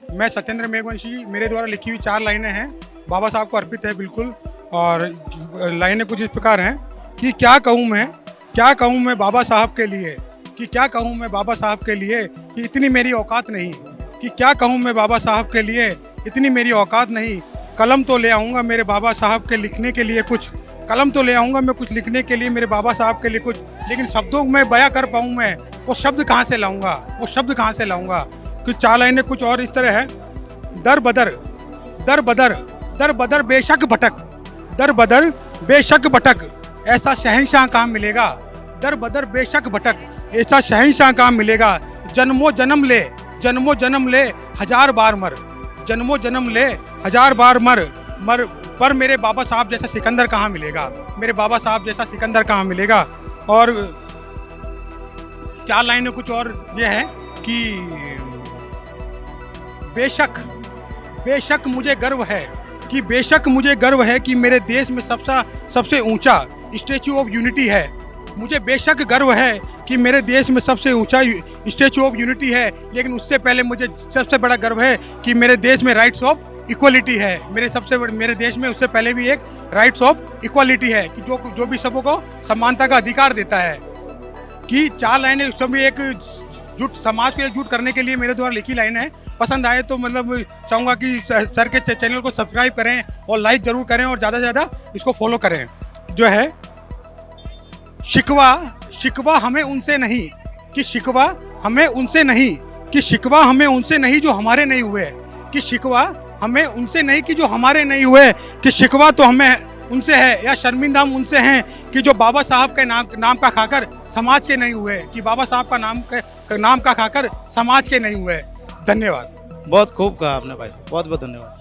मैं सत्येंद्र मेघवंशी, मेरे द्वारा लिखी हुई 4 लाइनें हैं, बाबा साहब को अर्पित है बिल्कुल। और लाइनें कुछ इस प्रकार हैं कि क्या कहूँ मैं बाबा साहब के लिए, कि क्या कहूँ मैं बाबा साहब के लिए कि इतनी मेरी औकात नहीं, कि क्या कहूँ मैं बाबा साहब के लिए इतनी मेरी औकात नहीं। कलम तो ले आऊँगा मेरे बाबा साहब के लिखने के लिए कुछ, कलम तो ले आऊँगा मैं कुछ लिखने के लिए मेरे बाबा साहब के लिए कुछ, लेकिन शब्दों में बयां कर पाऊँ मैं वो शब्द कहाँ से लाऊंगा, वो शब्द कहाँ से लाऊंगा। कुछ 4 लाइनें कुछ और इस तरह है। दर बदर दर बदर दर बदर बेशक भटक, दर बदर बेशक भटक ऐसा शहंशाह कहाँ मिलेगा। दर बदर बेशक भटक ऐसा शहंशाह कहाँ मिलेगा। जन्मों जन्म ले 1000 बार मर, जन्मों जन्म ले 1000 बार मर मर पर मेरे बाबा साहब जैसा सिकंदर कहाँ मिलेगा, मेरे बाबा साहब जैसा सिकंदर कहाँ मिलेगा। और 4 लाइनें कुछ और ये है कि बेशक मुझे गर्व है, कि बेशक मुझे गर्व है कि मेरे देश में सबसे ऊंचा स्टैचू ऑफ यूनिटी है। मुझे बेशक गर्व है कि मेरे देश में सबसे ऊंचा स्टैचू ऑफ यूनिटी है, लेकिन उससे पहले मुझे सबसे बड़ा गर्व है कि मेरे देश में राइट्स ऑफ इक्वलिटी है। मेरे देश में उससे पहले भी एक राइट्स ऑफ इक्वलिटी है कि जो भी सबको समानता का अधिकार देता है। कि 4 लाइनें सभी एक समाज को एकजुट करने के लिए मेरे द्वारा लिखी लाइनें हैं। पसंद आए तो मतलब चाहूँगा कि सर के चैनल को सब्सक्राइब करें और लाइक ज़रूर करें और ज़्यादा से ज़्यादा इसको फॉलो करें। जो है शिकवा हमें उनसे नहीं, कि शिकवा हमें उनसे नहीं, कि शिकवा हमें उनसे नहीं जो हमारे नहीं हुए, कि शिकवा हमें उनसे नहीं कि जो हमारे नहीं हुए, कि शिकवा तो हमें उनसे है या शर्मिंदा हम उनसे हैं कि जो बाबा साहब के नाम का खाकर समाज के नहीं हुए, कि बाबा साहब का नाम का खाकर समाज के नहीं हुए। धन्यवाद। बहुत खूब कहा आपने भाई साहब, बहुत बहुत धन्यवाद।